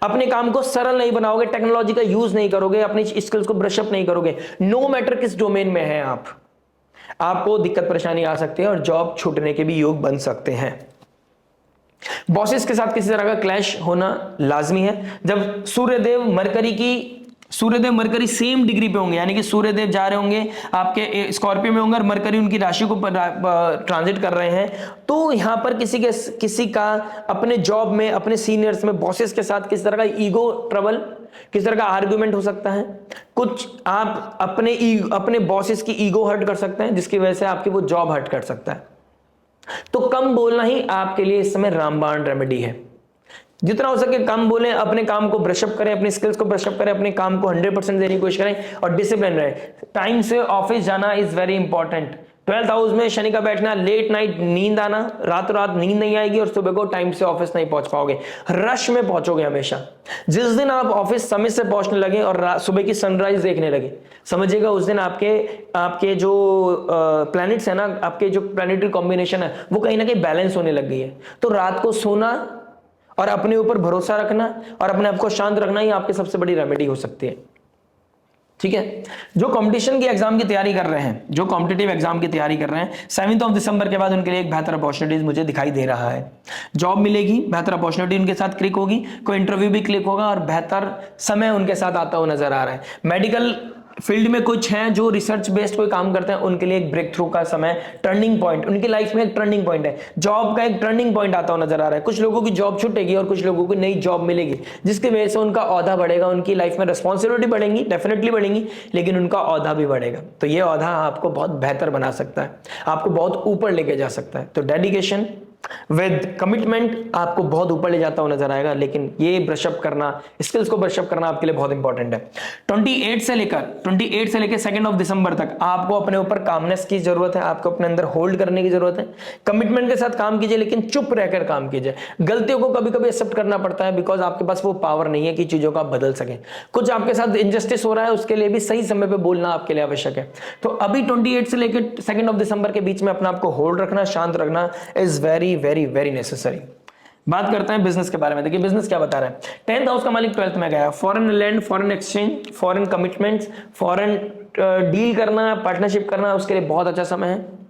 अपने काम को सरल नहीं बनाओगे, टेक्नोलॉजी का यूज नहीं करोगे, अपनी स्किल्स को ब्रशअप नहीं करोगे, नो मैटर किस डोमेन में है आप, आपको दिक्कत परेशानी आ सकती है और जॉब छूटने के भी योग बन सकते हैं। बॉसेस के साथ किसी तरह का क्लैश होना लाजमी है। जब सूर्यदेव मरकरी सेम डिग्री पे होंगे, यानी कि सूर्यदेव जा रहे होंगे आपके स्कॉर्पियो में होंगे और मरकरी उनकी राशि को ट्रांजिट कर रहे हैं, तो यहां पर किसी का अपने जॉब में, अपने सीनियर्स में, बॉसेस के साथ किस तरह का ईगो ट्रबल, किस तरह का आर्ग्यूमेंट हो सकता है। कुछ आप अपने बॉसेस की ईगो हर्ट कर सकते हैं, जिसकी वजह से आपकी वो जॉब हर्ट कर सकता है। तो कम बोलना ही आपके लिए इस समय रामबाण रेमेडी है। जितना हो सके कम बोलें, अपने काम को ब्रशअप करें, अपनी स्किल्स को ब्रशअप करें, अपने काम को 100% देने की कोशिश करें और डिसिप्लिन रहे। टाइम से ऑफिस जाना is very important. 12th house में शनि का बैठना, लेट नाइट नींद आना, रातों रात नींद नहीं आएगी और सुबह को टाइम से ऑफिस नहीं पहुंच पाओगे, रश में पहुंचोगे हमेशा। जिस दिन आप ऑफिस समय से पहुंचने लगे और सुबह की सनराइज देखने लगे, समझिएगा उस दिन आपके जो प्लैनेट्स है ना, आपके जो प्लैनेटरी कॉम्बिनेशन है वो कहीं ना कहीं बैलेंस होने लग गई है। तो रात को सोना और अपने ऊपर भरोसा रखना और अपने आप को शांत रखना ही आपकी सबसे बड़ी रेमेडी हो सकती है। ठीक है, जो कंपटीशन की एग्जाम की तैयारी कर रहे हैं, जो कॉम्पिटिटिव एग्जाम की तैयारी कर रहे हैं, 7 दिसंबर के बाद उनके लिए एक बेहतर अपॉर्चुनिटीज मुझे दिखाई दे रहा है। जॉब मिलेगी, बेहतर अपॉर्चुनिटी उनके साथ क्लिक होगी, कोई इंटरव्यू भी क्लिक होगा और बेहतर समय उनके साथ आता हुआ नजर आ रहा है। मेडिकल फील्ड में कुछ हैं जो रिसर्च बेस्ड कोई काम करते हैं, उनके लिए एक ब्रेक थ्रू का समय, टर्निंग पॉइंट, उनकी लाइफ में एक टर्निंग पॉइंट है। जॉब का एक टर्निंग पॉइंट आता हुआ नजर आ रहा है। कुछ लोगों की जॉब छूटेगी और कुछ लोगों को नई जॉब मिलेगी, जिसकी वजह से उनका ओहदा बढ़ेगा, उनकी लाइफ में रिस्पॉन्सिबिलिटी बढ़ेंगी, डेफिनेटली बढ़ेंगी, लेकिन उनका ओहदा भी बढ़ेगा। तो ये ओहदा आपको बहुत बेहतर बना सकता है, आपको बहुत ऊपर लेके जा सकता है। तो डेडिकेशन विद कमिटमेंट आपको बहुत ऊपर ले जाता हुआ नजर आएगा, लेकिन ये ब्रशअप करना, स्किल्स को ब्रशअप करना आपके लिए बहुत इंपॉर्टेंट है। 28 से लेकर 2 दिसंबर तक आपको अपने ऊपर कामनेस की जरूरत है, आपको अपने अंदर होल्ड करने की जरूरत है। कमिटमेंट के साथ काम कीजिए, लेकिन चुप रहकर काम कीजिए। गलतियों को कभी कभी एक्सेप्ट करना पड़ता है, बिकॉज आपके पास वो पावर नहीं है कि चीजों को आप बदल सकें। कुछ आपके साथ इनजस्टिस हो रहा है, उसके लिए भी सही समय पर बोलना आपके लिए आवश्यक है। तो अभी 28 से लेकर 2 दिसंबर के बीच में अपने आपको होल्ड रखना, शांत रखना is very very very necessary. बात करते हैं बिजनेस के बारे में। देखिए बिजनेस क्या बता रहा है। 10th हाउस का मालिक 12th में गया। Foreign land, foreign exchange, foreign commitments, foreign deal करना, पार्टनरशिप करना, उसके लिए बहुत अच्छा समय है।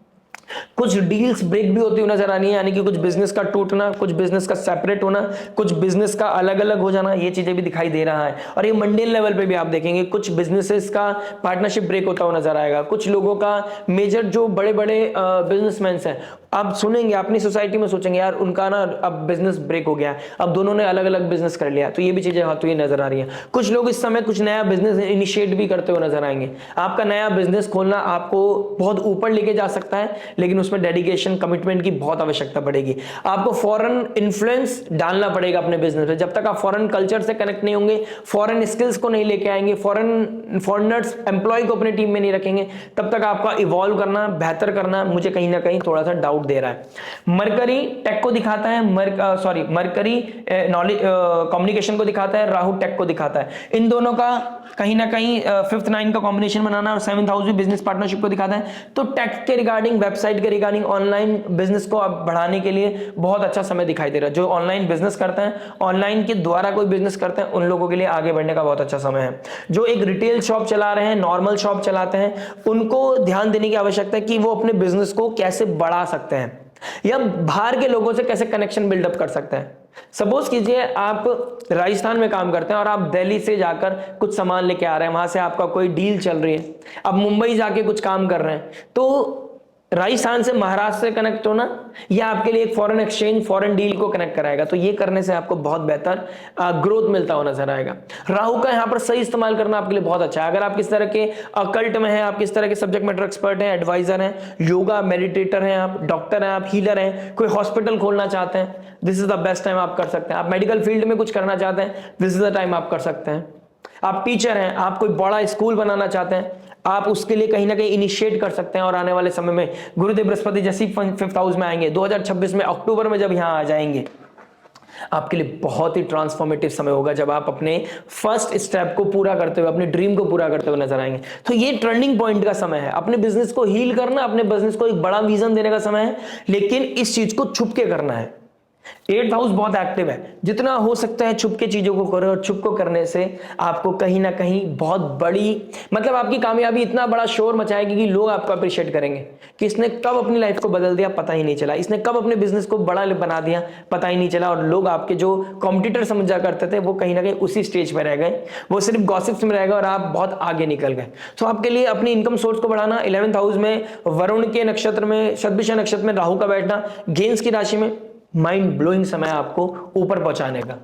कुछ डील्स ब्रेक भी होती हुई नजर आनी है, यानी कि कुछ बिजनेस का टूटना, कुछ बिजनेस का सेपरेट होना, कुछ बिजनेस का अलग अलग हो जाना, ये चीजें भी दिखाई दे रहा है। और ये मंडेन लेवल पे भी आप देखेंगे कुछ बिजनेसेस का पार्टनरशिप ब्रेक होता हुआ नजर आएगा। कुछ लोगों का मेजर जो बड़े बड़े बिजनेसमैन हैं, आप सुनेंगे अपनी सोसाइटी में, सोचेंगे यार उनका ना अब बिजनेस ब्रेक हो गया, अब दोनों ने अलग अलग बिजनेस कर लिया। तो ये भी चीजें होती हुई नजर आ रही है। कुछ लोग इस समय कुछ नया बिजनेस इनिशिएट भी करते हुए नजर आएंगे। आपका नया बिजनेस खोलना आपको बहुत ऊपर लेके जा सकता है, लेकिन उसमें डेडिकेशन, कमिटमेंट की बहुत आवश्यकता पड़ेगी। आपको फॉरेन इन्फ्लुएंस डालना पड़ेगा अपने बिजनेस में। जब तक आप फॉरेन कल्चर से कनेक्ट नहीं होंगे, फॉरेन स्किल्स को नहीं लेके आएंगे, फॉरेनर्स एम्प्लॉय को अपने टीम में नहीं रखेंगे, तब तक आपका इवॉल्व करना, बेहतर करना मुझे कहीं ना कहीं थोड़ा सा डाउट दे रहा है। मरकरी टेक को दिखाता है, मरकरी नॉलेज कम्युनिकेशन को दिखाता है, राहु टेक को दिखाता है। इन दोनों का कहीं ना कहीं 5th 9 का कॉम्बिनेशन बनाना, और 7th हाउस भी बिजनेस पार्टनरशिप को दिखाता है। तो टेक के रिगार्डिंग, वेबसाइट के रिगार्डिंग, ऑनलाइन बिजनेस को आप बढ़ाने के लिए बहुत अच्छा समय दिखाई दे रहा है। जो ऑनलाइन बिजनेस करते हैं, ऑनलाइन के द्वारा कोई बिजनेस करते हैं, उन लोगों के लिए आगे बढ़ने का बहुत अच्छा समय है। जो एक रिटेल शॉप चला रहे हैं, नॉर्मल शॉप चलाते हैं, उनको ध्यान देने की आवश्यकता है कि वो अपने बिजनेस को कैसे बढ़ा सकते हैं या बाहर के लोगों से कैसे कनेक्शन बिल्डअप कर सकते हैं। सपोज कीजिए आप राजस्थान में काम करते हैं और आप दिल्ली से जाकर कुछ सामान लेके आ रहे हैं, वहां से आपका कोई डील चल रही है, अब मुंबई जाके कुछ काम कर रहे हैं, तो राजस्थान से महाराष्ट्र से कनेक्ट होना या आपके लिए एक फॉरेन एक्सचेंज, फॉरेन डील को कनेक्ट कराएगा। तो ये करने से आपको बहुत बेहतर ग्रोथ मिलता हुआ नजर आएगा। राहु का यहाँ पर सही इस्तेमाल करना आपके लिए बहुत अच्छा है। अगर आप किस तरह के अकल्ट में हैं, आप किस तरह के सब्जेक्ट मैटर एक्सपर्ट हैं, एडवाइजर हैं, योगा मेडिटेटर हैं, आप डॉक्टर हैं, आप हीलर हैं, कोई हॉस्पिटल खोलना चाहते हैं, this is the best time आप कर सकते हैं। आप मेडिकल फील्ड में कुछ करना चाहते हैं, दिस इज द टाइम आप कर सकते हैं। आप टीचर हैं, आप कोई बड़ा स्कूल बनाना चाहते हैं, आप उसके लिए कहीं ना कहीं इनिशिएट कर सकते हैं। और आने वाले समय में गुरुदेव बृहस्पति जैसी 5th हाउस में आएंगे, 2026 में अक्टूबर में जब यहां आ जाएंगे, आपके लिए बहुत ही ट्रांसफॉर्मेटिव समय होगा, जब आप अपने फर्स्ट स्टेप को पूरा करते हुए, अपने ड्रीम को पूरा करते हुए नजर आएंगे। तो ये टर्निंग पॉइंट का समय है। अपने बिजनेस को हील करना, अपने बिजनेस को एक बड़ा विजन देने का समय है, लेकिन इस चीज को छुप के करना है। 8th हाउस बहुत एक्टिव है, जितना हो सकता है छुप के चीजों को करो, और छुप को करने से आपको कहीं ना कहीं बहुत बड़ी, मतलब आपकी कामयाबी इतना बड़ा शोर मचाएगी कि लोग आपको अप्रिशिएट करेंगे कि इसने कब अपनी लाइफ को बदल दिया पता ही नहीं चला, इसने कब अपने बिजनेस को बड़ा बना दिया पता ही नहीं चला। और लोग आपके जो कॉम्पिटिटर समझा करते थे, वो कहीं ना कहीं उसी स्टेज पर रह गए, वो सिर्फ गॉसिप्स में रह गए और आप बहुत आगे निकल गए। तो आपके लिए अपनी इनकम सोर्स को बढ़ाना, 11th हाउस में वरुण के नक्षत्र में, शतभिषा नक्षत्र में राहु का बैठना, गेंस की राशि में, माइंड ब्लोइंग समय आपको ऊपर पहुंचाने का,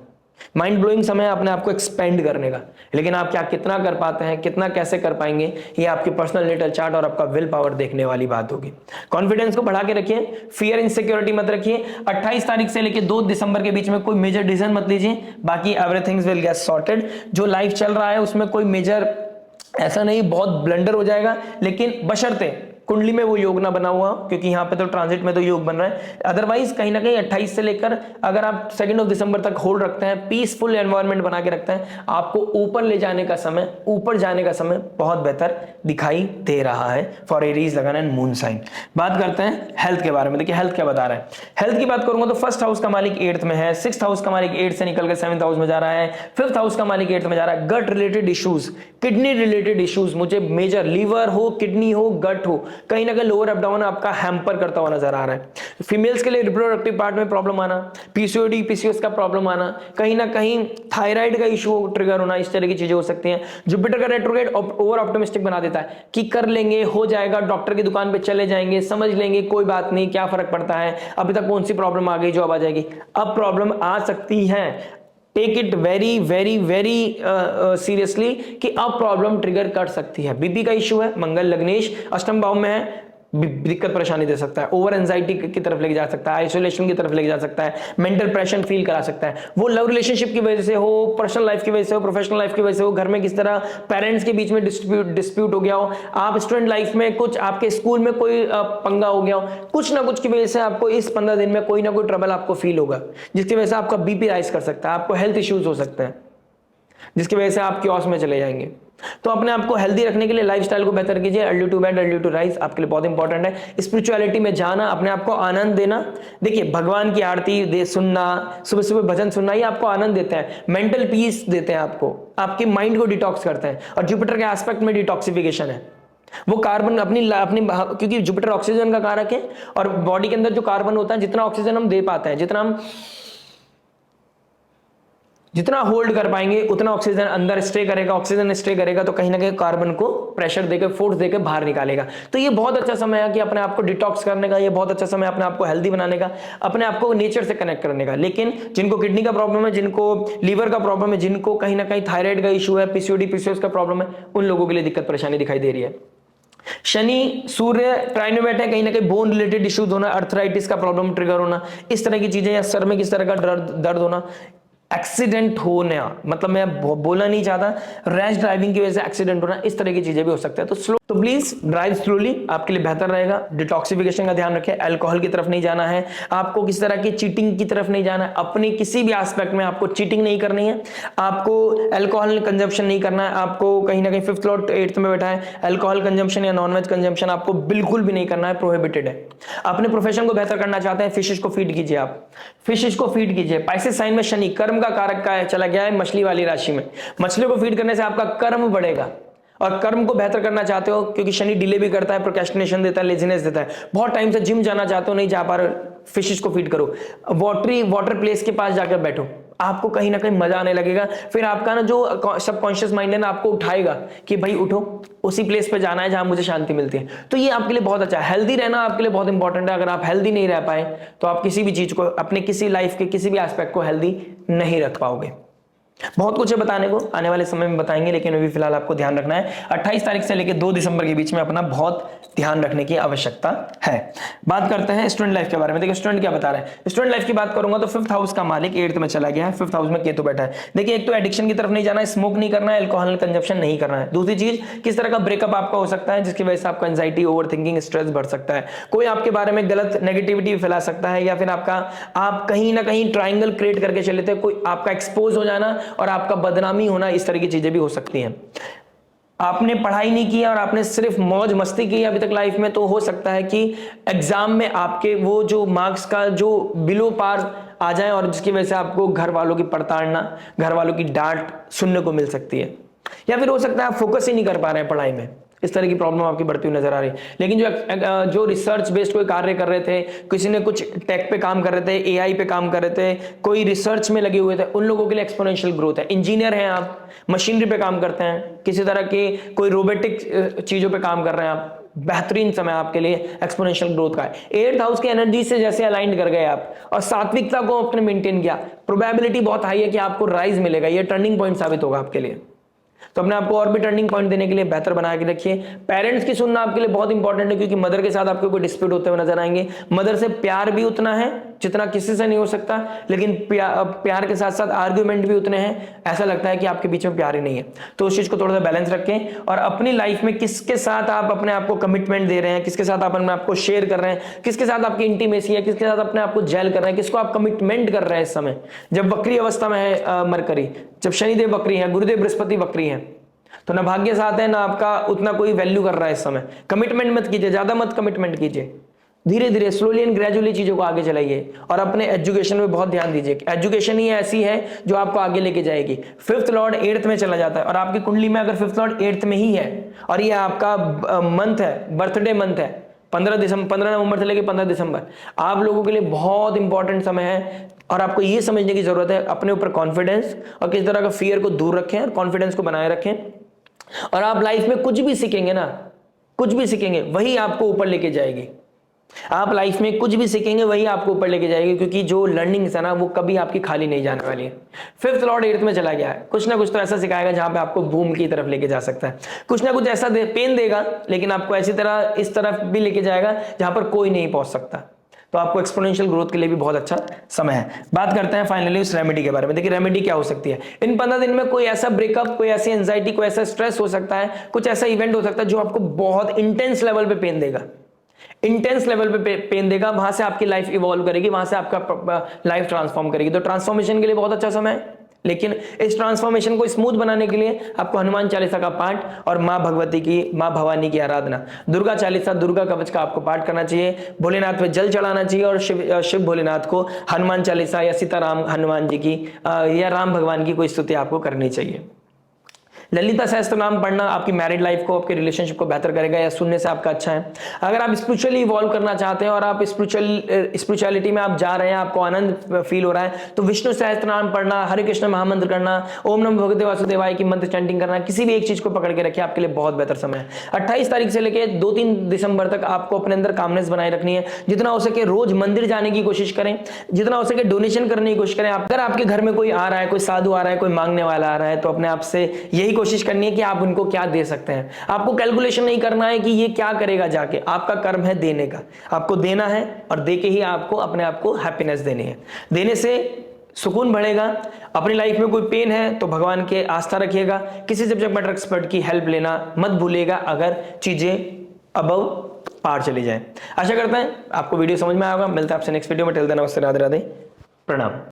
माइंड ब्लोइंग समय अपने आप को एक्सपेंड करने का। लेकिन आप क्या कितना कर पाते हैं, कितना कैसे कर पाएंगे, ये आपकी पर्सनल नेटल चार्ट और आपका विल पावर देखने वाली बात होगी। कॉन्फिडेंस को बढ़ा के रखिए, फियर इनसिक्योरिटी मत रखिए। 28 तारीख से लेकर 2 दिसंबर के बीच में कोई मेजर डिसीजन मत लीजिए, बाकी एवरीथिंग विल गेट सॉर्टेड। जो लाइफ चल रहा है उसमें कोई मेजर ऐसा नहीं बहुत ब्लंडर हो जाएगा, लेकिन बशर्ते कुंडली में वो योग ना बना हुआ, क्योंकि यहाँ पे तो ट्रांजिट में तो योग बन रहा है। अदरवाइज कहीं ना कहीं 28 से लेकर अगर आप 2 दिसंबर तक होल्ड रखते हैं, पीसफुल एनवायरनमेंट बना के रखते हैं, आपको ऊपर ले जाने का समय, ऊपर जाने का समय बहुत बेहतर दिखाई दे रहा है फॉर एरीज, लगन एंड मून साइन। बात करते हैं हेल्थ के बारे में। देखिए हेल्थ क्या बता रहा है। हेल्थ की बात करूंगा तो फर्स्ट हाउस का मालिक 8th में है, 6th हाउस का मालिक 8 से निकल कर 7th हाउस में जा रहा है, 5th हाउस का मालिक 8th में जा रहा है। Gut related issues, kidney related issues, मुझे मेजर लीवर हो, किडनी हो, गट हो, कहीं ना कहीं लोअर अप डाउन आपका हैम्पर करता हुआ नजर आ रहा है। फीमेल्स के लिए रिप्रोडक्टिव पार्ट में प्रॉब्लम आना, पीसीओडी पीसीओएस का प्रॉब्लम आना, कहीं ना कहीं थायराइड का इशू ट्रिगर होना, इस तरह की चीजें हो सकती हैं। जुपिटर का रेट्रोग्रेड ओवर ऑप्टिमिस्टिक बना देता है कि कर लेंगे, हो जाएगा, डॉक्टर की दुकान पे चले जाएंगे, समझ लेंगे, कोई बात नहीं, क्या फर्क पड़ता है, अभी तक कौन सी प्रॉब्लम आ गई जो अब आ जाएगी। अब प्रॉब्लम आ सकती है, take it very very very seriously कि अब प्रॉब्लम ट्रिगर कर सकती है। बीपी का इशू है, मंगल लग्नेश अष्टम भाव में है, दिक्कत परेशानी दे सकता है, ओवर एंजाइटी की तरफ लेके जा सकता है, आइसोलेशन की तरफ लेके जा सकता है, मेंटल प्रेशर फील करा सकता है। वो लव रिलेशनशिप की वजह से हो, पर्सनल लाइफ की वजह से हो, प्रोफेशनल लाइफ की वजह से हो, घर में किस तरह पेरेंट्स के बीच में डिस्प्यूट हो गया हो, आप स्टूडेंट लाइफ में कुछ आपके स्कूल में कोई पंगा हो गया हो, कुछ ना कुछ की वजह से आपको इस 15 दिन में कोई ना कोई ट्रबल आपको फील होगा, जिसकी वजह से आपका बीपी राइज कर सकता है, आपको हेल्थ इश्यूज हो सकते हैं, जिसकी वजह से आप क्योस में चले जाएंगे। तो अपने आप को हेल्दी रखने के लिए लाइफस्टाइल को बेहतर कीजिए। Early to bed early to rise आपके लिए बहुत इंपॉर्टेंट है। स्पिरिचुअलिटी में जाना, अपने आप को आनंद देना। देखिए भगवान की आरती दे सुनना, सुबह सुबह भजन सुनना, ये आपको आनंद देते हैं, मेंटल पीस देते हैं, आपको आपके माइंड को डिटॉक्स करते हैं। और जुपिटर के एस्पेक्ट में डिटॉक्सिफिकेशन है, वो कार्बन अपनी क्योंकि जुपिटर ऑक्सीजन का कारक है और बॉडी के अंदर जो कार्बन होता है, जितना ऑक्सीजन हम दे पाते हैं, जितना होल्ड कर पाएंगे उतना ऑक्सीजन अंदर स्टे करेगा, ऑक्सीजन स्टे करेगा तो कहीं ना कहीं कार्बन को प्रेशर देकर, फोर्स देकर बाहर निकालेगा। तो ये बहुत अच्छा समय है कि अपने आप को डिटॉक्स करने का, ये बहुत अच्छा समय है अपने आप को हेल्दी बनाने का, अपने आप को नेचर से कनेक्ट करने का। लेकिन जिनको किडनी का प्रॉब्लम है, जिनको लीवर का प्रॉब्लम है, जिनको कहीं ना कहीं थायराइड का इशू है, पीसीओडी पीसीओएस का प्रॉब्लम है, उन लोगों के लिए दिक्कत परेशानी दिखाई दे रही है। शनि सूर्य ट्राइन में बैठे, कहीं ना कहीं बोन रिलेटेड इश्यूज होना, अर्थराइटिस का प्रॉब्लम ट्रिगर होना, इस तरह की चीजें, या सर में किस तरह का दर्द होना, एक्सीडेंट होना, मतलब मैं बोलना नहीं चाहता, रैश ड्राइविंग की वजह से एक्सीडेंट होना, इस तरह की चीजें भी हो सकता है। तो स्लो, तो प्लीज ड्राइव स्लोली, आपके लिए बेहतर रहेगा। डिटॉक्सिफिकेशन का ध्यान रखें, अल्कोहल की तरफ नहीं जाना है, आपको किसी तरह की चीटिंग की तरफ नहीं जाना है, अपने किसी भी एस्पेक्ट में आपको चीटिंग नहीं करनी है, आपको अल्कोहल कंजम्पशन नहीं करना है, आपको कहीं ना कहीं 5th लॉर्ड 8th में बैठा है, अल्कोहल कंजम्पशन या नॉनवेज कंजम्पशन आपको बिल्कुल भी नहीं करना है, प्रोहिबिटेड है। अपने प्रोफेशन को बेहतर करना चाहते हैं, फिशेस को फीड कीजिए, आप फिशेस को फीड कीजिए। पाइसेस साइन में शनि कर्म का कारक का है, चला गया है मछली वाली राशि में, मछलियों को फीड करने से आपका कर्म बढ़ेगा। और कर्म को बेहतर करना चाहते हो, क्योंकि शनि डिले भी करता है, प्रोक्रेस्टिनेशन देता है, लेजीनेस देता है, बहुत टाइम से जिम जाना चाहते हो, नहीं जा पा रहे, फिशेस को फीड करो, वाटर प्लेस के पास जाकर बैठो, आपको कहीं ना कहीं मजा आने लगेगा। फिर आपका ना जो सबकॉन्शियस माइंड है ना, आपको उठाएगा कि भाई उठो, उसी प्लेस पे जाना है जहां मुझे शांति मिलती है। तो ये आपके लिए बहुत अच्छा है। हेल्दी रहना आपके लिए बहुत इंपॉर्टेंट है। अगर आप हेल्दी नहीं रह पाए तो आप किसी भी चीज को, अपने किसी लाइफ के किसी भी एस्पेक्ट को हेल्दी नहीं रख पाओगे। बहुत कुछ है बताने को, आने वाले समय में बताएंगे, लेकिन अभी फिलहाल आपको ध्यान रखना है 28 तारीख से लेकर 2 दिसंबर के बीच में अपना बहुत ध्यान रखने की आवश्यकता है। बात करते हैं स्टूडेंट लाइफ के बारे में। देखिए स्टूडेंट क्या बता रहे हैं। स्टूडेंट लाइफ की बात करूंगा तो 5th हाउस का मालिक 8th में चला गया है, 5th हाउस में केतु बैठा है। देखिए एक तो एडिक्शन की तरफ नहीं जाना है, स्मोक नहीं करना है, अल्कोहल कंजप्शन नहीं करना है। दूसरी चीज, किस तरह का ब्रेकअप आपका हो सकता है जिसकी वजह से आपका एंजाइटी, ओवरथिंकिंग, स्ट्रेस बढ़ सकता है। कोई आपके बारे में गलत नेगेटिविटी फैला सकता है, या फिर आप कहीं ना कहीं ट्राइंगल क्रिएट करके चले थे, कोई आपका एक्सपोज हो जाना और आपका बदनामी होना, इस तरह की चीजें भी हो सकती हैं। आपने पढ़ाई नहीं किया और आपने सिर्फ मौज मस्ती की अभी तक लाइफ में, तो हो सकता है कि एग्जाम में आपके वो जो मार्क्स का जो बिलो पार आ जाए और जिसकी वजह से आपको घर वालों की प्रताड़ना, घर वालों की डांट सुनने को मिल सकती है। या फिर हो सकता है आप फोकस ही नहीं कर पा रहे हैं पढ़ाई में, इस तरह की प्रॉब्लम आपकी बढ़ती हुई नजर आ रही है। लेकिन जो रिसर्च बेस्ड कोई कार्य कर रहे थे, किसी ने कुछ टेक पे काम कर रहे थे, एआई पे काम कर रहे थे, कोई रिसर्च में लगे हुए थे, उन लोगों के लिए एक्सपोनेंशियल ग्रोथ है। इंजीनियर हैं आप, मशीनरी पे काम करते हैं, किसी तरह की कोई रोबोटिक चीजों पे काम कर रहे हैं आप, बेहतरीन समय आपके लिए एक्सपोनेंशियल ग्रोथ का है। 8th हाउस की एनर्जी से जैसे अलाइंड कर गए आप और सात्विकता को अपने मेंटेन किया, प्रोबेबिलिटी बहुत हाई है कि आपको राइज मिलेगा। ये टर्निंग पॉइंट साबित होगा आपके लिए। तो अपने आपको और भी टर्निंग पॉइंट देने के लिए बेहतर बना के रखिए। पेरेंट्स की सुनना आपके लिए बहुत इंपॉर्टेंट है, क्योंकि मदर के साथ आपको कोई डिस्प्यूट होते हुए नजर आएंगे। मदर से प्यार भी उतना है जितना किसी से नहीं हो सकता, लेकिन प्यार के साथ साथ आर्ग्यूमेंट भी उतने हैं, ऐसा लगता है कि आपके बीच में प्यार ही नहीं है। तो उस चीज को थोड़ा सा बैलेंस रखें और अपनी लाइफ में किसके साथ आप अपने आप को कमिटमेंट दे रहे हैं, किसके साथ आप अपने आप को शेयर कर रहे हैं, किसके साथ आपकी इंटीमेसी है, किसके साथ अपने आप को जेल कर रहे हैं, किसको आप कमिटमेंट कर रहे हैं इस समय जब वक्री अवस्था में है मरकरी, जब शनिदेव वक्री है, गुरुदेव बृहस्पति वक्री है, तो ना भाग्य साथ है ना आपका उतना कोई वैल्यू कर रहा है इस समय। कमिटमेंट मत कीजिए, ज्यादा मत कमिटमेंट कीजिए, धीरे धीरे स्लोली एंड ग्रेजुअली चीजों को आगे चलाइए और अपने एजुकेशन में बहुत ध्यान दीजिए। एजुकेशन ही ऐसी है जो आपको आगे लेके जाएगी। 5th लॉर्ड 8th में चला जाता है और आपकी कुंडली में अगर 5th लॉर्ड 8th में ही है और ये आपका मंथ है, बर्थडे मंथ है, 15 नवंबर से लेकर 15 दिसंबर, आप लोगों के लिए बहुत इंपॉर्टेंट समय है और आपको ये समझने की जरूरत है अपने ऊपर कॉन्फिडेंस और किसी तरह का फियर को दूर रखें और कॉन्फिडेंस को बनाए रखें। और आप लाइफ में कुछ भी सीखेंगे ना, कुछ भी सीखेंगे वही आपको ऊपर लेके जाएगी। आप लाइफ में कुछ भी सीखेंगे वही आपको ऊपर लेके जाएगी, क्योंकि जो लर्निंग है ना वो कभी आपकी खाली नहीं जाने वाली है। 5th लॉर्ड 8th में चला गया है, कुछ ना कुछ तो ऐसा सिखाएगा जहां पे आपको बूम की तरफ लेके जा सकता है, कुछ ना कुछ ऐसा पेन देगा लेकिन आपको ऐसी तरह इस तरफ भी लेके जाएगा जहां पर कोई नहीं पहुंच सकता। तो आपको एक्सपोनेंशियल ग्रोथ के लिए भी बहुत अच्छा समय है। बात करते हैं फाइनली उस रेमेडी के बारे में। देखिए रेमेडी क्या हो सकती है इन 15 दिन में। कोई ऐसा ब्रेकअप, कोई ऐसी एंजाइटी, कोई ऐसा स्ट्रेस हो सकता है, कुछ ऐसा इवेंट हो सकता है जो आपको बहुत इंटेंस लेवल पे पेन देगा, इंटेंस लेवल पे पेन देगा। वहां से आपकी लाइफ इवॉल्व करेगी, वहां से आपका लाइफ ट्रांसफॉर्म करेगी। तो ट्रांसफॉर्मेशन के लिए बहुत अच्छा समय है, लेकिन इस ट्रांसफॉर्मेशन को स्मूथ बनाने के लिए आपको हनुमान चालीसा का पाठ और मां भगवती की, मां भवानी की आराधना, दुर्गा चालीसा, दुर्गा कवच का आपको पाठ करना चाहिए, भोलेनाथ पे जल चढ़ाना चाहिए और शिव भोलेनाथ को हनुमान चालीसा या सीताराम हनुमान जी की या राम भगवान की कोई स्तुति आपको करनी चाहिए। ललिता सहस्त्र नाम पढ़ना आपकी मैरिड लाइफ को, आपके रिलेशनशिप को बेहतर करेगा या सुनने से आपका अच्छा है। अगर आप स्पिरिचुअली इवॉल्व करना चाहते हैं और आप स्पिरिचुअलिटी में आप जा रहे हैं, आपको आनंद फील हो रहा है, तो विष्णु सहस्त्र नाम पढ़ना, हरे कृष्ण महामंत्र करना, ओम नमो भगवते वासुदेवाय की मंत्र चैंटिंग करना, किसी भी एक चीज को पकड़ के रखिए, आपके लिए बहुत बेहतर समय है। 28 तारीख से लेकर 2-3 दिसंबर तक आपको अपने अंदर कामनेस बनाए रखनी है। जितना हो सके रोज मंदिर जाने की कोशिश करें, जितना हो सके डोनेशन करने की कोशिश करें। अगर आपके घर में कोई आ रहा है, कोई साधु आ रहा है, कोई मांगने वाला आ रहा है, तो अपने आप से यही कोशिश करनी है कि आप उनको क्या दे सकते हैं। आपको कैलकुलेशन नहीं करना है कि ये क्या करेगा जाके, आपका कर्म है देने का, आपको देना है और देके ही आपको अपने आप को हैप्पीनेस देनी है। देने से सुकून बढ़ेगा। अपनी लाइफ में कोई पेन है तो भगवान के आस्था रखिएगा, किसी सब्जेक्ट मैटर एक्सपर्ट की हेल्प लेना मत भूलिएगा अगर चीजें अबव पार चली जाए। आशा करते हैं आपको वीडियो समझ में आएगा। मिलता है आपसे नेक्स्ट वीडियो में। टिल देन नमस्ते, राधे राधे, प्रणाम।